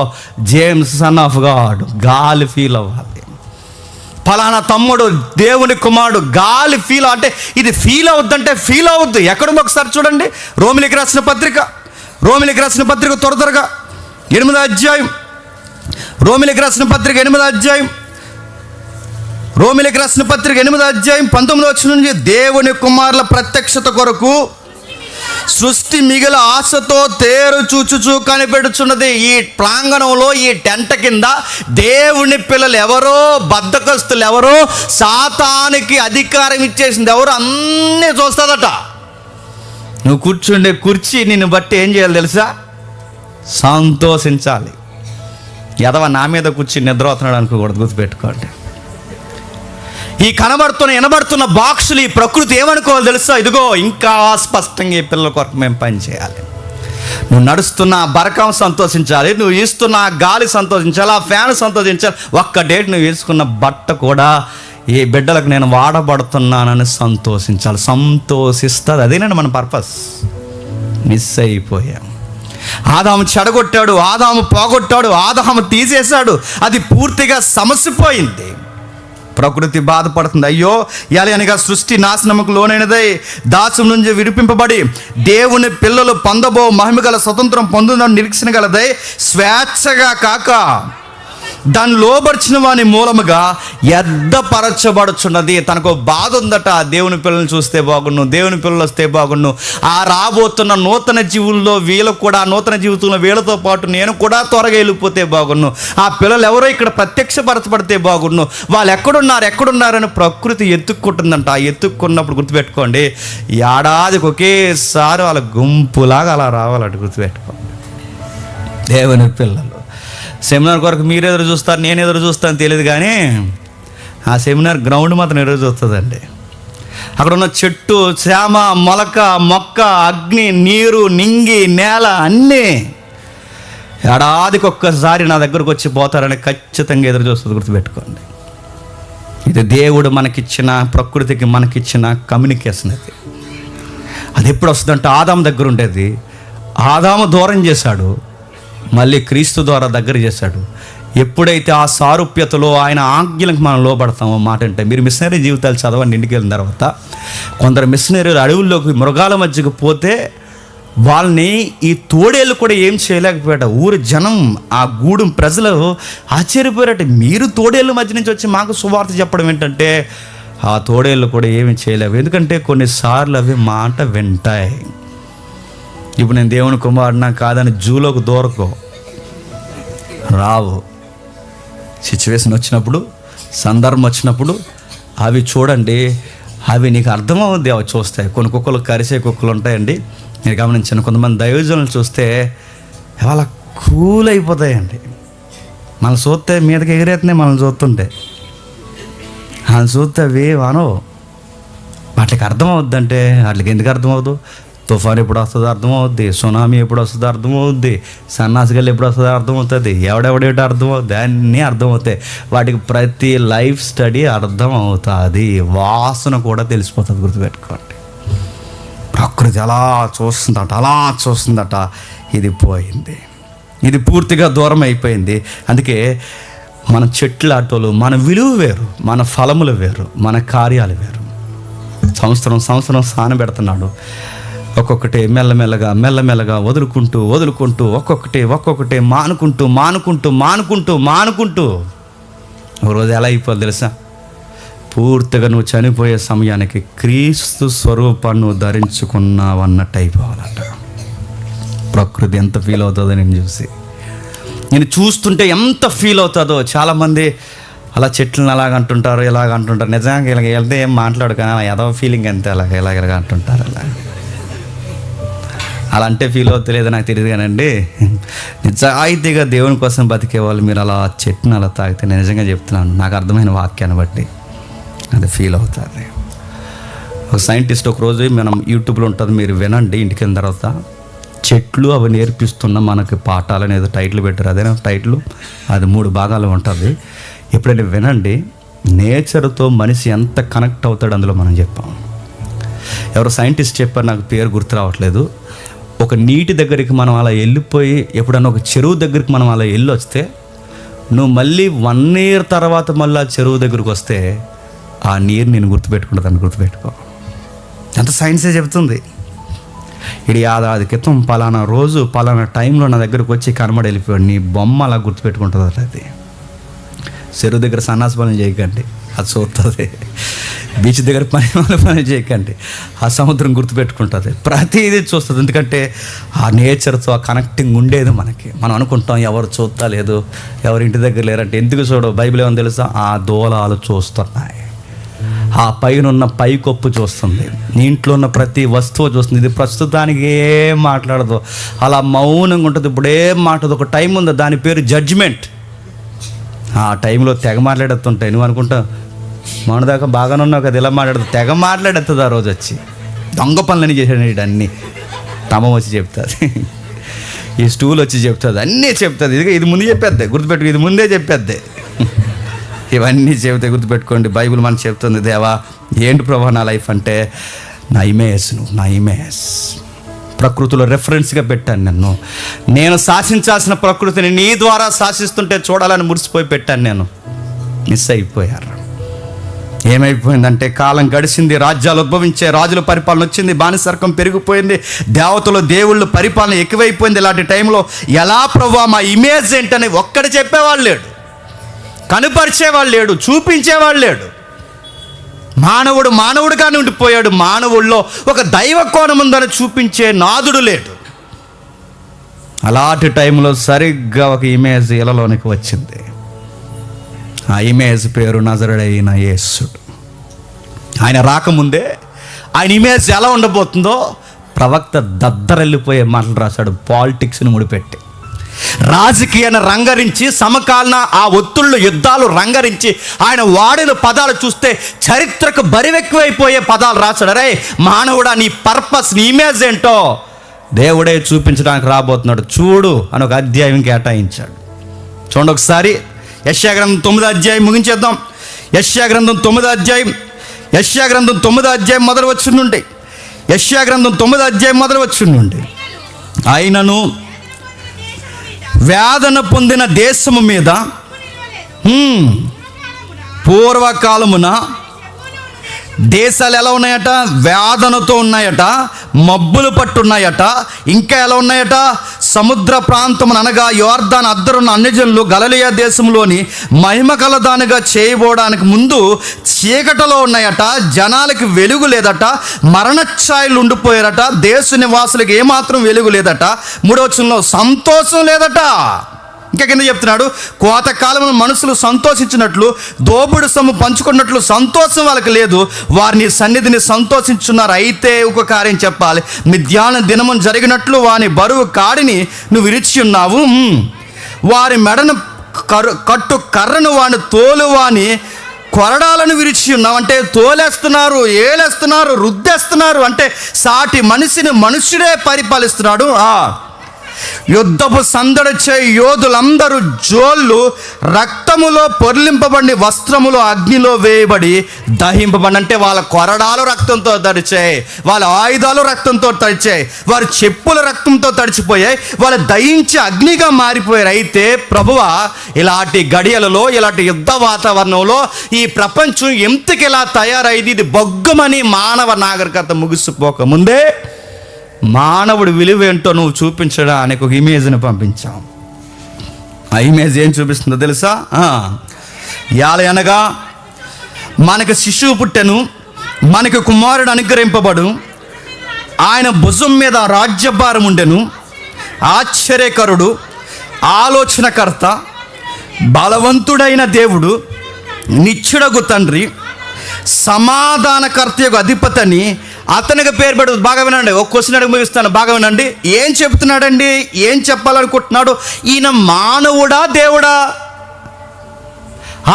జేమ్స్ సన్ ఆఫ్ గాడ్ గాలి ఫీల్ అవ్వాలి. ఫలానా తమ్ముడు దేవుని కుమారుడు గాలి ఫీల్, అంటే ఇది ఫీల్ అవుద్దంటే ఫీల్ అవుద్దు. ఎక్కడుందో ఒకసారి చూడండి. రోమిలికి రాసిన పత్రిక త్వరగా 8వ అధ్యాయం, రోమిలికి రాసిన పత్రిక 8వ అధ్యాయం, 19వ వచనం నుంచి, దేవుని కుమారుల ప్రత్యక్షత కొరకు సృష్టి మిగిలిన ఆశతో తేరు చూచుచూ కనిపెడుచున్నది. ఈ ప్రాంగణంలో, ఈ టెంట కింద దేవుని పిల్లలు ఎవరో, బద్ధకస్తులు ఎవరో, సాతానికి అధికారం ఇచ్చేసింది ఎవరో అన్నీ చూస్తుందట. నువ్వు కూర్చుండే కుర్చీ నిన్ను బట్టి ఏం చేయాలి తెలుసా? సంతోషించాలి. ఎదవ నా మీద కూర్చుని నిద్రపోతున్నాడు అనుకోకూడదు, గుర్తుపెట్టుకోండి. ఈ వినబడుతున్న బాక్సులు ఈ ప్రకృతి ఏమనుకోవాలి తెలుసా? ఇదిగో ఇంకా స్పష్టంగా ఈ పిల్లల కొరకు మేము పని చేయాలి. నువ్వు నడుస్తున్న బరకం సంతోషించాలి, నువ్వు ఇస్తున్న గాలి సంతోషించాలి, ఆ ఫ్యాన్ సంతోషించాలి. ఒక్క డేట్ నువ్వు వేసుకున్న బట్ట కూడా ఈ బిడ్డలకు నేను వాడబడుతున్నానని సంతోషించాలి. సంతోషిస్తుంది. అదేనండి మన పర్పస్. మిస్ అయిపోయాం. ఆదాము చెడగొట్టాడు, ఆదాము పోగొట్టాడు, ఆదాము తీసేశాడు. అది పూర్తిగా సమసిపోయింది. ప్రకృతి బాధపడుతుంది. అయ్యో అనగా సృష్టి నాశనముకు లోనైనదై దాసం నుంచి విడిపింపబడి దేవుని పిల్లలు పొందబో మహిమగల స్వతంత్రం పొందుదని నిరీక్షణ గలదై స్వేచ్ఛగా కాక దాన్ని లోబర్చిన వాని మూలముగా ఎద్దపరచబడుచున్నది. తనకు బాధ ఉందట, దేవుని పిల్లల్ని చూస్తే బాగుండు, దేవుని పిల్లలు వస్తే బాగుండు. ఆ రాబోతున్న నూతన జీవుల్లో వీళ్ళకు కూడా, నూతన జీవితంలో వీళ్ళతో పాటు నేను కూడా త్వరగా వెళ్ళిపోతే బాగుండు. ఆ పిల్లలు ఎవరో ఇక్కడ ప్రత్యక్షపరచబడితే బాగుండు. వాళ్ళు ఎక్కడున్నారని ప్రకృతి ఎత్తుక్కుంటుందంట. ఆ ఎత్తుక్కున్నప్పుడు గుర్తుపెట్టుకోండి, ఏడాదికి ఒకేసారి వాళ్ళ గుంపులాగా అలా రావాలంటే గుర్తుపెట్టుకోండి. దేవుని పిల్లలు సెమినార్ కొరకు మీరు ఎదురు చూస్తారు, నేను ఎదురు చూస్తాను తెలియదు, కానీ ఆ సెమినార్ గ్రౌండ్ మాత్రం ఎదురు చూస్తుందండి. అక్కడ ఉన్న చెట్టు, చేమ, మొలక, మొక్క, అగ్ని, నీరు, నింగి, నేల అన్నీ ఏడాదికి ఒక్కసారి నా దగ్గరకు వచ్చి పోతారని ఖచ్చితంగా ఎదురు చూస్తుంది, గుర్తుపెట్టుకోండి. ఇది దేవుడు మనకిచ్చిన, ప్రకృతికి మనకిచ్చిన కమ్యూనికేషన్. అది ఎప్పుడు వస్తుందంటే ఆదాము దగ్గర ఉండేది. ఆదాము దూరం చేశాడు, మళ్ళీ క్రీస్తు ద్వారా దగ్గర చేశాడు. ఎప్పుడైతే ఆ సారూప్యతలో ఆయన ఆజ్ఞలకు మనం లోపడతామో, మాట అంటే మీరు మిషనరీ జీవితాలు చదవండి. ఇంటికి వెళ్ళిన తర్వాత కొందరు మిషనరీలు అడవుల్లోకి మృగాల మధ్యకు పోతే వాళ్ళని ఈ తోడేళ్ళు కూడా ఏం చేయలేకపోయాట. ఊరు జనం, ఆ గూడెం ప్రజలు ఆశ్చర్యపోయారట. మీరు తోడేళ్ళ మధ్య నుంచి వచ్చి మాకు సువార్త చెప్పడం ఏంటంటే, ఆ తోడేళ్ళు కూడా ఏమి చేయలేవు. ఎందుకంటే కొన్నిసార్లు అవి మాట వింటాయి. ఇప్పుడు నేను దేవుని కుమారుడినా కాదని జూలోకి దూరకు రావు. సిచ్యువేషన్ వచ్చినప్పుడు, సందర్భం వచ్చినప్పుడు అవి చూడండి అవి నీకు అర్థమవుద్ది. అవి చూస్తాయి. కొన్ని కుక్కలు కరిసే కుక్కలు ఉంటాయండి, నేను గమనించాను. కొంతమంది దైవజనులు చూస్తే అలా కూల్ అయిపోతాయండి. మనం చూస్తే మీదకి ఎగిరేస్తున్నాయి, మనం చూస్తుంటే మనం చూస్తే అవి అనవు. వాటికి అర్థమవుద్ది. అంటే వాటికి ఎందుకు అర్థమవుద్దు? తుఫాన్ ఎప్పుడు వస్తుందో అర్థమవుద్ది, సునామీ ఎప్పుడు వస్తుందో అర్థమవుద్ది, సన్నాసిగలు ఎప్పుడు వస్తుందో అర్థమవుతుంది, ఎవడెవడేటో అర్థమవుద్ది, అన్నీ అర్థమవుతాయి. వాటికి ప్రతి లైఫ్ స్టడీ అర్థమవుతుంది. వాసన కూడా తెలిసిపోతుంది. గుర్తుపెట్టుకోండి. ప్రకృతి అలా చూస్తుందట. ఇది పోయింది, ఇది పూర్తిగా దూరం అయిపోయింది. అందుకే మన చెట్ల ఆటోలు, మన విలువ వేరు, మన ఫలములు వేరు, మన కార్యాలు వేరు. సంవత్సరం సాన పెడుతున్నాడు. ఒక్కొక్కటి మెల్లమెల్లగా వదులుకుంటూ ఒక్కొక్కటి మానుకుంటూ ఒకరోజు ఎలా అయిపోద్ది తెలుసా? పూర్తిగా నువ్వు చనిపోయే సమయానికి క్రీస్తు స్వరూపాన్ని ధరించుకున్నావన్నట్టు అయిపోవాలట. ప్రకృతి ఎంత ఫీల్ అవుతుందో నేను చూస్తుంటే ఎంత ఫీల్ అవుతుందో. చాలామంది అలా చెట్లను ఇలాగ అంటుంటారు. నిజంగా ఇలాగ వెళ్తే ఏం మాట్లాడు, కానీ అలా ఏదో ఫీలింగ్ అంతే. ఇలాగ అంటుంటారు. అలా అంటే ఫీల్ అవుతలేదో నాకు తెలియదు కానండి, నిజాయితీగా దేవుని కోసం బతికే వాళ్ళు మీరు అలా చెట్టును అలా తాగితే, నేను నిజంగా చెప్తున్నాను, నాకు అర్థమైన వాక్యాన్ని బట్టి అది ఫీల్ అవుతుంది. ఒక సైంటిస్ట్ ఒకరోజు మనం యూట్యూబ్లో ఉంటుంది, మీరు వినండి ఇంటికి వెళ్ళిన తర్వాత. చెట్లు అవి నేర్పిస్తున్న మనకి పాఠాలు అనేది టైటిల్ పెట్టారు. అదేనా టైటిల్? అది 3 భాగాలు ఉంటుంది. ఎప్పుడైనా వినండి. నేచర్తో మనిషి ఎంత కనెక్ట్ అవుతాడు అందులో మనం చెప్పాం. ఎవరో సైంటిస్ట్ చెప్పారు, నాకు పేరు గుర్తు రావట్లేదు. ఒక నీటి దగ్గరికి మనం అలా వెళ్ళిపోయి, ఎప్పుడన్నా ఒక చెరువు దగ్గరికి మనం అలా వెళ్ళొస్తే, నువ్వు మళ్ళీ 1 year తర్వాత మళ్ళీ ఆ చెరువు దగ్గరికి వస్తే ఆ నీరు నేను గుర్తుపెట్టుకుంటుందని గుర్తుపెట్టుకో. ఎంత సైన్సే చెబుతుంది. ఇది 50 క్రితం పలానా రోజు పలానా టైంలో నా దగ్గరకు వచ్చి కనబడి వెళ్ళిపోయాడు, నీ బొమ్మ అలా గుర్తుపెట్టుకుంటుంది. అది చెరువు దగ్గర సన్నాసి పనులు చేయకండి, అది చూస్తుంది. బీచ్ దగ్గర పని చేయకండి, ఆ సముద్రం గుర్తుపెట్టుకుంటుంది. ప్రతిదీ చూస్తుంది. ఎందుకంటే ఆ నేచర్తో ఆ కనెక్టింగ్ ఉండేది మనకి. మనం అనుకుంటాం ఎవరు చూస్తా లేదు, ఎవరు ఇంటి దగ్గర లేరంటే. ఎందుకు చూడవు? బైబిల్ ఏమని తెలుసా? ఆ దూలాలు చూస్తున్నాయి, ఆ పైన ఉన్న పైకొప్పు చూస్తుంది, నీ ఇంట్లో ఉన్న ప్రతి వస్తువు చూస్తుంది. ఇది ప్రస్తుతానికి ఏం మాట్లాడదు, అలా మౌనంగా ఉంటుంది. ఇప్పుడు ఏం మాట్లాడదు. ఒక టైం ఉంది, దాని పేరు జడ్జిమెంట్. ఆ టైంలో తెగ మాట్లాడుతుంటాయి. నువ్వు అనుకుంటావు మన దాకా బాగానే ఉన్నావు కదా, ఇలా మాట్లాడుతూ తెగ మాట్లాడుతుంది. ఆ రోజు వచ్చి దొంగ పనులని చేశాడు, అన్నీ తమ వచ్చి చెప్తుంది, ఈ స్టూల్ వచ్చి చెప్తుంది, అన్నీ చెప్తుంది. ఇది ముందు చెప్పేద్దే, గుర్తుపెట్టుకు, ఇది ముందే చెప్పేద్దే. ఇవన్నీ చెబితే గుర్తుపెట్టుకోండి. బైబిల్ మనం చెప్తుంది, దేవా ఏంటి ప్రభా నా లైఫ్ అంటే నా ఇమేజ్, నా ఇమేజ్. ప్రకృతిలో రెఫరెన్స్గా పెట్టాను. నేను శాసించాల్సిన ప్రకృతిని నీ ద్వారా శాసిస్తుంటే చూడాలని మురిసిపోయి పెట్టాను. నేను మిస్ అయిపోయారు. ఏమైపోయిందంటే కాలం గడిచింది, రాజ్యాలు ఉద్భవించే, రాజుల పరిపాలన వచ్చింది, బానిసర్కం పెరిగిపోయింది, దేవతలు దేవుళ్ళు పరిపాలన ఎక్కువైపోయింది. ఇలాంటి టైంలో ఎలా ప్రభువా మా ఇమేజ్ ఏంటని ఒక్కడు చెప్పేవాళ్ళు లేడు, కనుపరిచేవాళ్ళు లేడు, చూపించేవాళ్ళు లేడు. మానవుడుగానే ఉండిపోయాడు. మానవుల్లో ఒక దైవ కోణం ఉందని చూపించే నాదుడు లేడు. అలాంటి టైంలో సరిగ్గా ఒక ఇమేజ్ ఇళ్ళలోనికి వచ్చింది. ఆ ఇమేజ్ పేరు నజరుడైన యేసుడు. ఆయన రాకముందే ఆయన ఇమేజ్ ఎలా ఉండబోతుందో ప్రవక్త దద్దరెళ్ళిపోయే మాటలు రాశాడు. పాలిటిక్స్ని ముడిపెట్టి, రాజకీయాన్ని రంగరించి, సమకాలీన ఆ ఒత్తుళ్ళు యుద్ధాలు రంగరించి ఆయన వాడిన పదాలు చూస్తే చరిత్రకు బరివెక్కువైపోయే పదాలు రాశాడు. అరే మానవుడా, నీ పర్పస్, నీ ఇమేజ్ ఏంటో దేవుడే చూపించడానికి రాబోతున్నాడు చూడు అని ఒక అధ్యాయం కేటాయించాడు. చూడండి ఒకసారి యెషయా గ్రంథం 9వ అధ్యాయం ముగించేద్దాం. యెషయా గ్రంథం 9వ అధ్యాయం, యెషయా గ్రంథం 9వ అధ్యాయం మొదలు వచ్చి నుండి, యెషయా గ్రంథం 9వ అధ్యాయం మొదలు వచ్చి నుండి, ఆయనను వేదన పొందిన దేశము మీద పూర్వకాలమున దేశాలు ఎలా ఉన్నాయట? వేదనతో ఉన్నాయట, మబ్బులు పట్టున్నాయట. ఇంకా ఎలా ఉన్నాయట? సముద్ర ప్రాంతమున అనగా యోర్దాను అద్దరున్న అన్యజనులు గలిలయ దేశంలోని మహిమ కలదానిగా చేయబోవడానికి ముందు చీకటిలో ఉన్నాయట, జనాలకి వెలుగు లేదట, మరణఛాయలు ఉండిపోయారట, దేశ నివాసులకు ఏమాత్రం వెలుగు లేదట. 3వ వచనంలో సంతోషం లేదట. ఇంకా కింద చెప్తున్నాడు, కోతకాలమున మనుషులు సంతోషించినట్లు దోపుడు సొమ్ము పంచుకున్నట్లు సంతోషం వాళ్ళకి లేదు, వారిని సన్నిధిని సంతోషించున్నారు. అయితే ఒక కార్యం చెప్పాలి, మిథ్యాన దినము జరిగినట్లు వాని బరువు కాడిని నువ్వు విరిచి ఉన్నావు, వారి మెడను కట్టు కర్రను వాని తోలు వాని కొరడాలను విరిచి ఉన్నావు. అంటే తోలేస్తున్నారు, ఏలేస్తున్నారు, రుద్దేస్తున్నారు. అంటే సాటి మనిషిని మనుషుడే పరిపాలిస్తున్నాడు. యుద్ధపు సందడి చేయి యోధులందరూ జోళ్ళు రక్తములో పొర్లింపబడి వస్త్రములో అగ్నిలో వేయబడి దహింపబడి. అంటే వాళ్ళ కొరడాలు రక్తంతో తడిచాయి, వాళ్ళ ఆయుధాలు రక్తంతో తడిచాయి, వారి చెప్పుల రక్తంతో తడిచిపోయాయి, వాళ్ళు దహించి అగ్నిగా మారిపోయారు. అయితే ప్రభువా, ఇలాంటి గడియలలో, ఇలాంటి యుద్ధ వాతావరణంలో ఈ ప్రపంచం ఎంతకి ఇలా తయారైంది, ఇది బొగ్గమని మానవ నాగరికత ముగిసిపోక ముందే మానవుడి విలువ ఏంటో నువ్వు చూపించడానికి ఒక ఇమేజ్ని పంపించాం. ఆ ఇమేజ్ ఏం చూపిస్తుందో తెలుసా? అనగా మనకు శిశువు పుట్టెను, మనకు కుమారుడు అనుగ్రహింపబడు, ఆయన భుజం మీద రాజ్యభారం ఉండెను, ఆశ్చర్యకరుడు, ఆలోచనకర్త, బలవంతుడైన దేవుడు, నిత్యుడగు తండ్రి, సమాధానకర్త యొక్క అధిపతిని అతనికి పేరు పెడు. బాగా వినండి, ఒక క్వశ్చన్ అడిగి ముగిస్తాను, బాగా వినండి. ఏం చెప్తున్నాడండి? ఏం చెప్పాలనుకుంటున్నాడు? ఈయన మానవుడా దేవుడా?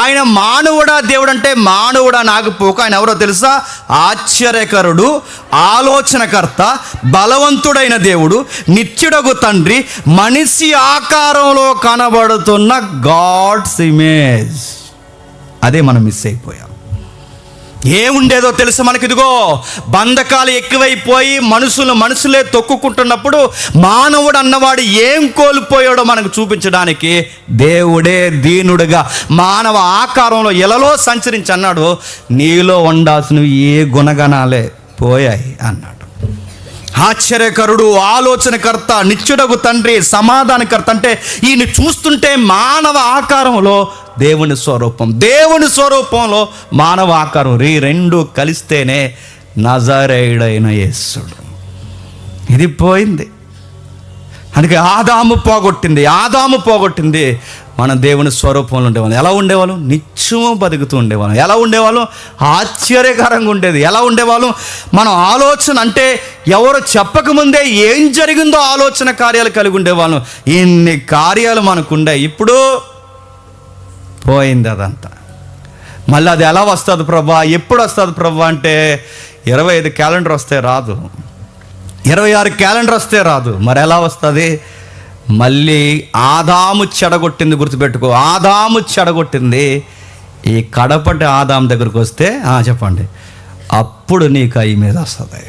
ఆయన మానవుడా దేవుడు అంటే మానవుడా నాగపోక ఆయన ఎవరో తెలుసా? ఆశ్చర్యకరుడు, ఆలోచనకర్త, బలవంతుడైన దేవుడు, నిత్యుడగు తండ్రి, మనిషి ఆకారంలో కనబడుతున్న గాడ్స్ ఇమేజ్. అదే మనం మిస్ అయిపోయాం. ఏముండేదో తెలుసు మనకి? ఇదిగో బంధకాలు ఎక్కువైపోయి మనుషులే తొక్కుకుంటున్నప్పుడు మానవుడు అన్నవాడు ఏం కోల్పోయాడో మనకు చూపించడానికి దేవుడే దీనుడుగా మానవ ఆకారంలో ఎలలో సంచరించి అన్నాడు, నీలో ఉండాల్సినవి ఏ గుణగణాలే పోయాయి అన్నాడు. ఆశ్చర్యకరుడు, ఆలోచనకర్త, నిత్యుడగు తండ్రి, సమాధానకర్త. అంటే ఈయన చూస్తుంటే మానవ ఆకారంలో దేవుని స్వరూపంలో మానవ ఆకారం, రెండు కలిస్తేనే నజరేయుడైన యేసుడు. ఇది పోయింది. అందుకే ఆదాము పోగొట్టింది. మన దేవుని స్వరూపంలో ఉండేవాళ్ళం. ఎలా ఉండేవాళ్ళం? నిత్యము బతుకుతూ ఉండేవాళ్ళం. ఎలా ఉండేవాళ్ళం? ఆశ్చర్యకరంగా ఉండేది. ఎలా ఉండేవాళ్ళం? మనం ఆలోచన అంటే ఎవరు చెప్పకముందే ఏం జరిగిందో ఆలోచన కార్యాలు కలిగి ఉండేవాళ్ళం. ఇన్ని కార్యాలు మనకుండే. ఇప్పుడు పోయింది అదంతా. మళ్ళీ అది ఎలా వస్తుంది ప్రభా, ఎప్పుడు వస్తుంది ప్రభా అంటే 25 క్యాలెండర్ వస్తే రాదు, 26 క్యాలెండర్ వస్తే రాదు. మరి ఎలా వస్తుంది? మళ్ళీ ఆదాము చెడగొట్టింది గుర్తుపెట్టుకో. ఆదాము చెడగొట్టింది ఈ కడపటి ఆదాము దగ్గరకు వస్తే చెప్పండి, అప్పుడు నీకు ఆ ఇమేజ్ వస్తుంది.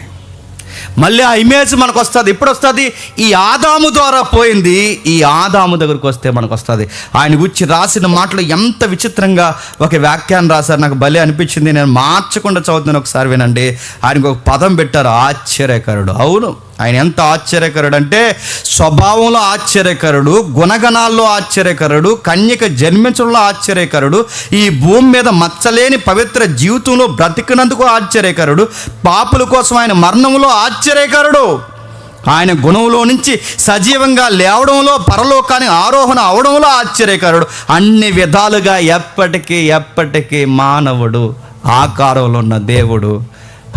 మళ్ళీ ఆ ఇమేజ్ మనకు వస్తుంది. ఇప్పుడు వస్తుంది, ఈ ఆదాము ద్వారా పోయింది, ఈ ఆదాము దగ్గరకు వస్తే మనకు వస్తుంది. ఆయన గురించి రాసిన మాటలు ఎంత విచిత్రంగా ఒక వ్యాఖ్యానం రాశారు, నాకు భలే అనిపించింది. నేను మార్చకుండా చదువుతున్నాను, ఒకసారి వినండి. ఆయనకు ఒక పదం పెట్టారు, ఆశ్చర్యకరుడు. అవును, ఆయన ఎంత ఆశ్చర్యకరుడు అంటే స్వభావంలో ఆశ్చర్యకరుడు, గుణగణాల్లో ఆశ్చర్యకరుడు, కన్యక జన్మించడంలో ఆశ్చర్యకరుడు, ఈ భూమి మీద మచ్చలేని పవిత్ర జీవితంలో బ్రతికినందుకు ఆశ్చర్యకరుడు, పాపుల కోసం ఆయన మరణంలో ఆశ్చర్యకరుడు, ఆయన గుణంలో నుంచి సజీవంగా లేవడంలో, పరలోకానికి ఆరోహణ అవడంలో ఆశ్చర్యకరుడు. అన్ని విధాలుగా ఎప్పటికీ మానవుడు ఆకారంలో ఉన్న దేవుడు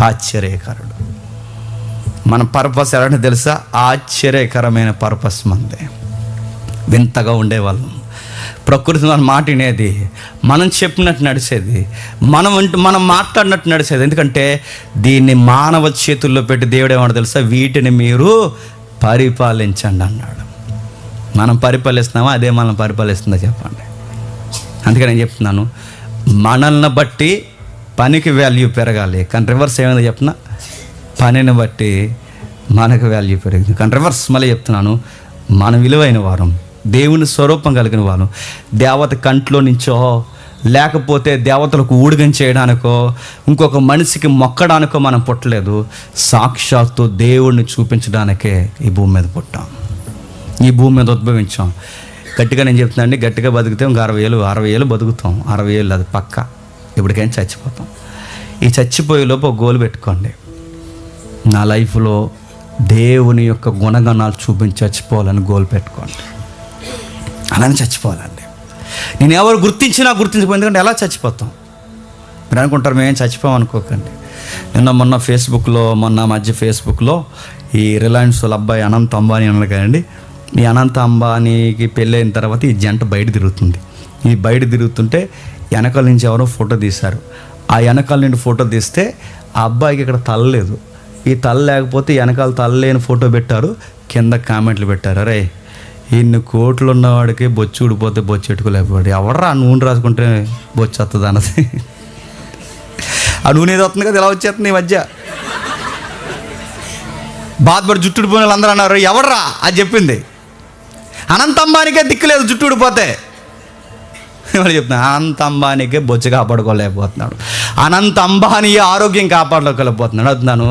ఆశ్చర్యకరుడు. మన పర్పస్ ఎలాంటి తెలుసా? ఆశ్చర్యకరమైన పర్పస్ మనదే. వింతగా ఉండేవాళ్ళం. ప్రకృతి మన మాట వినేది, మనం చెప్పినట్టు నడిచేది, మనం మాట్లాడినట్టు నడిచేది. ఎందుకంటే దీన్ని మానవ చేతుల్లో పెట్టి దేవుడు ఏమన్నా తెలుసా? వీటిని మీరు పరిపాలించండి అన్నాడు. మనం పరిపాలిస్తున్నామా? అదే మనం పరిపాలిస్తుందా చెప్పండి? అందుకే నేను చెప్తున్నాను, మనల్ని బట్టి పనికి వాల్యూ పెరగాలి, కానీ రివర్స్ ఏమైందో చెప్పినా పనిని బట్టి మనకు వాల్యూ పెరిగింది. కానీ రివర్స్ మళ్ళీ చెప్తున్నాను, మన విలువైన వారం, దేవుని స్వరూపం కలిగిన వారం, దేవత కంట్లో నుంచో లేకపోతే దేవతలకు ఊడిగం చేయడానికో ఇంకొక మనిషికి మొక్కడానికో మనం పుట్టలేదు. సాక్షాత్తు దేవుడిని చూపించడానికే ఈ భూమి మీద పుట్టాం, ఈ భూమి మీద ఉద్భవించాం. గట్టిగా నేను చెప్తున్నానండి, గట్టిగా బతికితే ఇంకా 60 ఏళ్ళు బతుకుతాం. 60 ఏళ్ళు అది పక్క. ఇప్పటికైనా చచ్చిపోతాం. ఈ చచ్చిపోయే లోపు ఒక గోల్ పెట్టుకోండి, నా లైఫ్లో దేవుని యొక్క గుణగణాలు చూపించి చచ్చిపోవాలని గోల్ పెట్టుకోండి. అలానే చచ్చిపోవాలండి. నేను ఎవరు గుర్తించకపోయింది, ఎందుకంటే ఎలా చచ్చిపోతాం? మీరు అనుకుంటారు మేమేం చచ్చిపోయాం అనుకోకండి. మొన్న ఫేస్బుక్లో ఈ రిలయన్స్ వాళ్ళ అబ్బాయి అనంత్ అంబానీ అన్నారు కదండి. ఈ అనంత్ అంబానీకి పెళ్ళైన తర్వాత ఈ జంట బయట తిరుగుతుంది. ఈ బయట తిరుగుతుంటే వెనకాల నుంచి ఎవరో ఫోటో తీశారు. ఆ వెనకాల నుండి ఫోటో తీస్తే ఆ అబ్బాయికి ఇక్కడ తల లేదు. ఈ తల లేకపోతే వెనకాల తల లేని ఫోటో పెట్టారు. కింద కామెంట్లు పెట్టారు, అరే ఇన్ని కోట్లు ఉన్నవాడికి బొచ్చు ఊడిపోతే బొచ్చు ఎట్టుకోలేకపోయాడు, ఎవడరా నూనె రాసుకుంటే బొచ్చు వస్తుంది అన్నది. ఆ నూనె ఏదో వస్తుంది కదా, ఇలా వచ్చేస్తుంది ఈ మధ్య. బాధపడి జుట్టు ఊడిపోయిన వాళ్ళు అందరూ అన్నారు, ఎవడరా అది చెప్పింది? అనంత అంబానీకే దిక్కులేదు జుట్టు ఊడిపోతే. ఎవరు చెప్తున్నా? అనంత అంబానీకే బొచ్చు కాపాడుకోలేకపోతున్నాడు, అనంత అంబానీ ఆరోగ్యం కాపాడుకోలేకపోతున్నాడు. అవుతున్నాను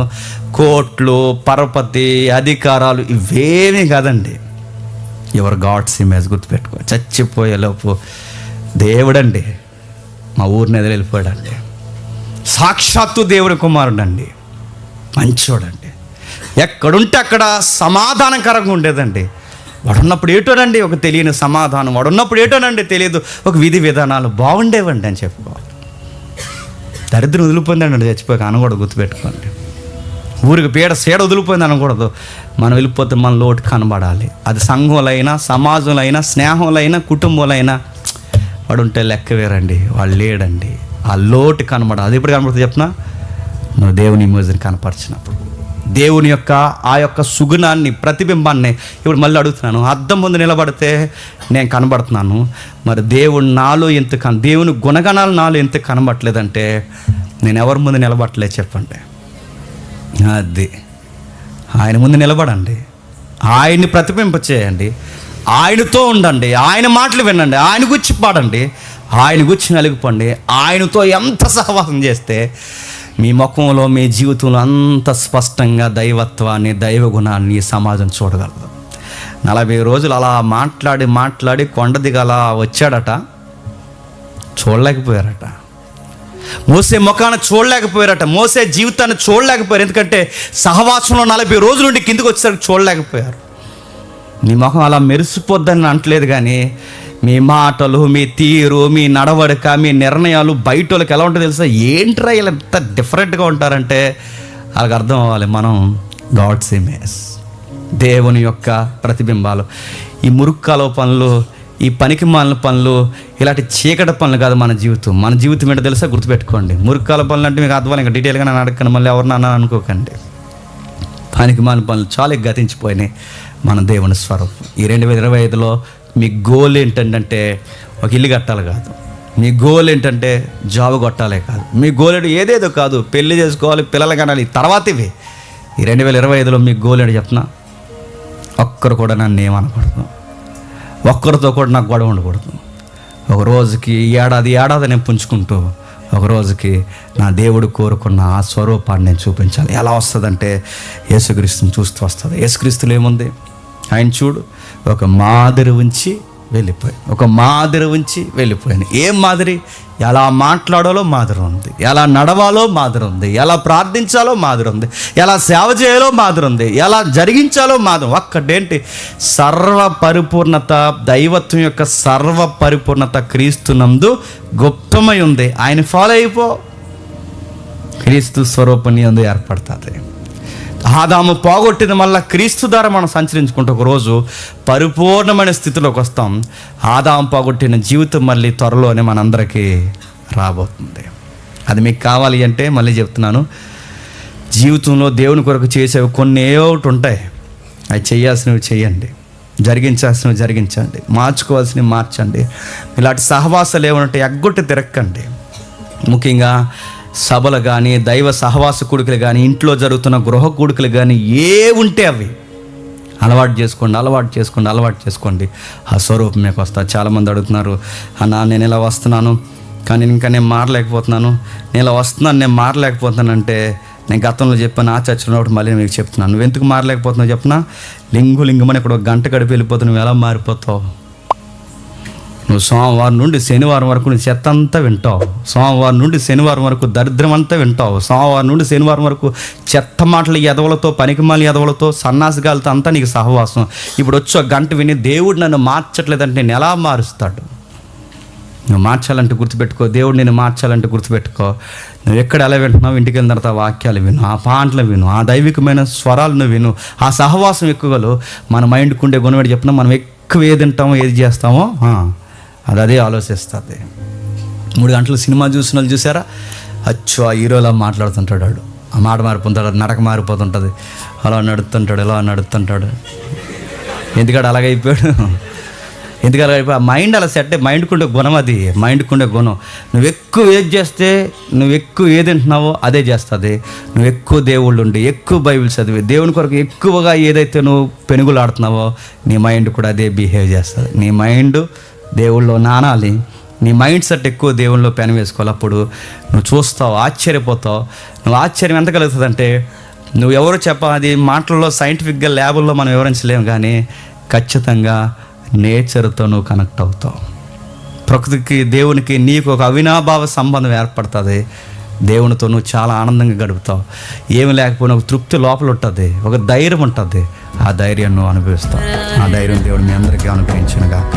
కోట్లు, పరపతి, అధికారాలు ఇవేమీ కాదండి. ఎవరు గాడ్స్ ఇమేజ్ గుర్తుపెట్టుకో. చచ్చిపోయేలోపు దేవుడండి మా ఊరిని ఎదురు వెళ్ళిపోయాడండి. సాక్షాత్తు దేవుడి కుమారుడు అండి, మంచోడండి. ఎక్కడుంటే అక్కడ సమాధానకరంగా ఉండేదండి. వాడున్నప్పుడు ఏటోనండి ఒక తెలియని సమాధానం, వాడున్నప్పుడు ఏటోనండి తెలియదు ఒక విధి విధానాలు బాగుండేవండి అని చెప్పుకోవాలి. దరిద్రం వదిలిపోయిందండి చచ్చిపోయాక అనకూడదు, గుర్తుపెట్టుకోండి. ఊరికి సేడ వదిలిపోయింది అనకూడదు. మనం వెళ్ళిపోతే మన లోటు కనబడాలి. అది సంఘంలో అయినా, సమాజంలో అయినా, స్నేహంలో అయినా, కుటుంబంలో అయినా. వాడు ఉంటే లెక్క వేరండి, వాడు లేడండి. ఆ లోటు కనబడాలి. అది ఎప్పుడు కనబడుతుంది చెప్పినా? నువ్వు దేవుని ఇమేజ్ని కనపరిచినప్పుడు, దేవుని యొక్క ఆ యొక్క సుగుణాన్ని, ప్రతిబింబాన్ని. ఇప్పుడు మళ్ళీ అడుగుతున్నాను, అద్దం ముందు నిలబడితే నేను కనబడుతున్నాను, మరి దేవుడు నాలో దేవుని గుణగణాలు నాలో ఎంత కనబడట్లేదంటే నేను ఎవరి ముందు నిలబడట్లేదు చెప్పండి. అది ఆయన ముందు నిలబడండి, ఆయన్ని ప్రతిబింబ చేయండి, ఆయనతో ఉండండి, ఆయన మాటలు వినండి, ఆయన గురించి పాడండి, ఆయన గురించి నలిగిపోండి. ఆయనతో ఎంత సహవాసం చేస్తే మీ ముఖంలో, మీ జీవితంలో అంత స్పష్టంగా దైవత్వాన్ని, దైవ గుణాన్ని ఈ సమాజం చూడగలదు. 40 రోజులు అలా మాట్లాడి కొండ దిగలా వచ్చాడట, చూడలేకపోయారట. మోసే ముఖాన్ని చూడలేకపోయారట, మోసే జీవితాన్ని చూడలేకపోయారు. ఎందుకంటే సహవాసంలో 40 రోజుల నుండి కిందకు వచ్చేసరికి చూడలేకపోయారు. మీ ముఖం అలా మెరిసిపోద్దని అంటలేదు, కానీ మీ మాటలు, మీ తీరు, మీ నడవడిక, మీ నిర్ణయాలు బయట వాళ్ళకి ఎలా ఉంటుందో తెలుసా? ఏంట్రా ఇలా ఎంత డిఫరెంట్గా ఉంటారంటే వాళ్ళకి అర్థం అవ్వాలి, మనం గాడ్స్ ఇమేజ్, దేవుని యొక్క ప్రతిబింబాలు. ఈ మురుక్కాల పనులు, ఈ పనికి మాలిన పనులు, ఇలాంటి చీకటి పనులు కాదు మన జీవితం. మన జీవితం ఏంటో తెలుసా? గుర్తుపెట్టుకోండి. మురుక్కాల పనులు అంటే మీకు అర్థం, ఇంకా డీటెయిల్గా నేను అడగను, మళ్ళీ ఎవరినన్నా అనుకోకండి. పనికి మాలిన పనులు చాలా గతించిపోయినాయి. మన దేవుని స్వరూపం. ఈ 2025లో మీ గోల్ ఏంటంటే ఒక ఇల్లు కట్టాలి కాదు, మీ గోల్ ఏంటంటే జాబ్ కొట్టాలే కాదు, మీ గోల్ ఏంటి ఏదేదో కాదు, పెళ్లి చేసుకోవాలి, పిల్లలు కనాలి, తర్వాత ఇవి. ఈ 2025లో మీ గోల్ ఏంటి చెప్తున్నా? ఒక్కరు కూడా నన్ను ఏమనకూడదు, ఒక్కరితో కూడా నాకు గొడవ ఉండకూడదు. ఒక రోజుకి ఏడాది నేను పుంజుకుంటూ ఒక రోజుకి నా దేవుడు కోరుకున్న ఆ స్వరూపాన్ని నేను చూపించాలి. ఎలా వస్తుందంటే యేసుక్రీస్తుని చూస్తూ వస్తుంది. యేసుక్రీస్తులో ఏముంది? ఆయన చూడు, ఒక మాదిరి ఉంచి వెళ్ళిపోయాను. ఏం మాదిరి? ఎలా మాట్లాడాలో మాదిరి ఉంది, ఎలా నడవాలో మాదిరి ఉంది, ఎలా ప్రార్థించాలో మాదిరి ఉంది, ఎలా సేవ చేయాలో మాదిరి ఉంది, ఎలా జరిగించాలో మాదిరి. ఒక్కటేంటి? సర్వ పరిపూర్ణత, దైవత్వం యొక్క సర్వ పరిపూర్ణత క్రీస్తునందు గుప్తమై ఉంది. ఆయన ఫాలో అయిపో, క్రీస్తు స్వరూపాన్ని అందు ఏర్పడుతుంది. ఆదాము పోగొట్టిన మళ్ళీ క్రీస్తు ద్వారా మనం సంచరించుకుంటూ ఒకరోజు పరిపూర్ణమైన స్థితిలోకి వస్తాం. ఆదాము పోగొట్టిన జీవితం మళ్ళీ త్వరలోనే మనందరికీ రాబోతుంది. అది మీకు కావాలి అంటే మళ్ళీ చెప్తున్నాను, జీవితంలో దేవుని కొరకు చేసేవి కొన్ని ఒకటి ఉంటాయి. అవి చేయాల్సినవి చేయండి, జరిగించాల్సినవి జరిగించండి, మార్చుకోవాల్సినవి మార్చండి. ఇలాంటి సహవాసాలు ఏమంటే ఎగ్గొట్టి తిరక్కండి. ముఖ్యంగా సభలు కానీ, దైవ సహవాస కూడికలు కానీ, ఇంట్లో జరుగుతున్న గృహ కూడికలు కానీ ఏ ఉంటే అవి అలవాటు చేసుకోండి. ఆ స్వరూపం మీకు వస్తా. చాలామంది అడుగుతున్నారు, అన్న నేను ఇలా వస్తున్నాను కానీ ఇంకా నేను మారలేకపోతున్నాను, నేను మారలేకపోతున్నానంటే నేను గతంలో చెప్పాను, ఆ చర్చలో ఒకటి మళ్ళీ మీకు చెప్తున్నాను. నువ్వు ఎందుకు మారలేకపోతున్నావు చెప్పినా? లింగమని ఇక్కడ ఒక గంట గడిపి వెళ్ళిపోతావు, నువ్వు ఎలా మారిపోతావు? నువ్వు సోమవారం నుండి శనివారం వరకు నీ చెత్త అంతా వింటావు. సోమవారం నుండి శనివారం వరకు దరిద్రం అంతా వింటావు. సోమవారం నుండి శనివారం వరకు చెత్త మాటల ఎదవలతో, పనికిమాలి ఎదవలతో, సన్నాసిగాలతో అంతా నీకు సహవాసం. ఇప్పుడు వచ్చి ఒక గంట విని దేవుడు నన్ను మార్చట్లేదంటే నేను ఎలా మారుస్తాడు? నువ్వు మార్చాలంటే గుర్తుపెట్టుకో, దేవుడు నేను మార్చాలంటే గుర్తుపెట్టుకో. నువ్వు ఎక్కడ ఎలా వింటున్నావు, ఇంటికి వెళ్ళిన తర్వాత వాక్యాలు విను, ఆ పాటలు విను, ఆ దైవికమైన స్వరాలను విను, ఆ సహవాసం ఎక్కువలు. మన మైండ్కి ఉండే గుణం ఏంటి చెప్పినా, మనం ఎక్కువ ఏది తింటామో ఏది చేస్తామో అది అదే ఆలోచిస్తుంది. 3 గంటలు సినిమా చూసిన వాళ్ళు చూసారా, అచ్చో ఆ హీరోలా మాట్లాడుతుంటాడు వాడు, ఆ మాట మారిపోతుంటాడు, నడక మారిపోతుంటుంది, అలా నడుస్తుంటాడు, ఇలా నడుస్తుంటాడు. ఎందుకంటే అలాగైపోయాడు, ఎందుకలా అయిపోయి ఆ మైండ్ అలా సెట్. మైండ్కి ఉండే గుణం అది, మైండ్కి ఉండే గుణం. నువ్వు ఎక్కువ ఏది చేస్తే, నువ్వు ఎక్కువ ఏది తింటున్నావో అదే చేస్తుంది. నువ్వు ఎక్కువ దేవుళ్ళు ఉండి, ఎక్కువ బైబిల్ చదివి, దేవుని కొరకు ఎక్కువగా ఏదైతే నువ్వు పెనుగులాడుతున్నావో నీ మైండ్ కూడా అదే బిహేవ్ చేస్తుంది. నీ మైండ్ దేవుళ్ళో నానాలి, నీ మైండ్ సెట్ ఎక్కువ దేవుళ్ళలో పెన వేసుకోవాలి. అప్పుడు నువ్వు చూస్తావు, ఆశ్చర్యపోతావు. నువ్వు ఆశ్చర్యం ఎంత కలుగుతుంది అంటే, నువ్వు ఎవరు అది మాటల్లో సైంటిఫిక్గా ల్యాబుల్లో మనం వివరించలేము, కానీ ఖచ్చితంగా నేచర్తో నువ్వు కనెక్ట్ అవుతావు. ప్రకృతికి, దేవునికి నీకు ఒక అవినాభావ సంబంధం ఏర్పడుతుంది. దేవునితో నువ్వు చాలా ఆనందంగా గడుపుతావు. ఏమి లేకపోయినా ఒక తృప్తి లోపల ఉంటుంది, ఒక ధైర్యం ఉంటుంది. ఆ ధైర్యం నువ్వు అనుభవిస్తావు. ఆ ధైర్యం దేవుడు మీ అందరికీ అనుగ్రహించును గాక.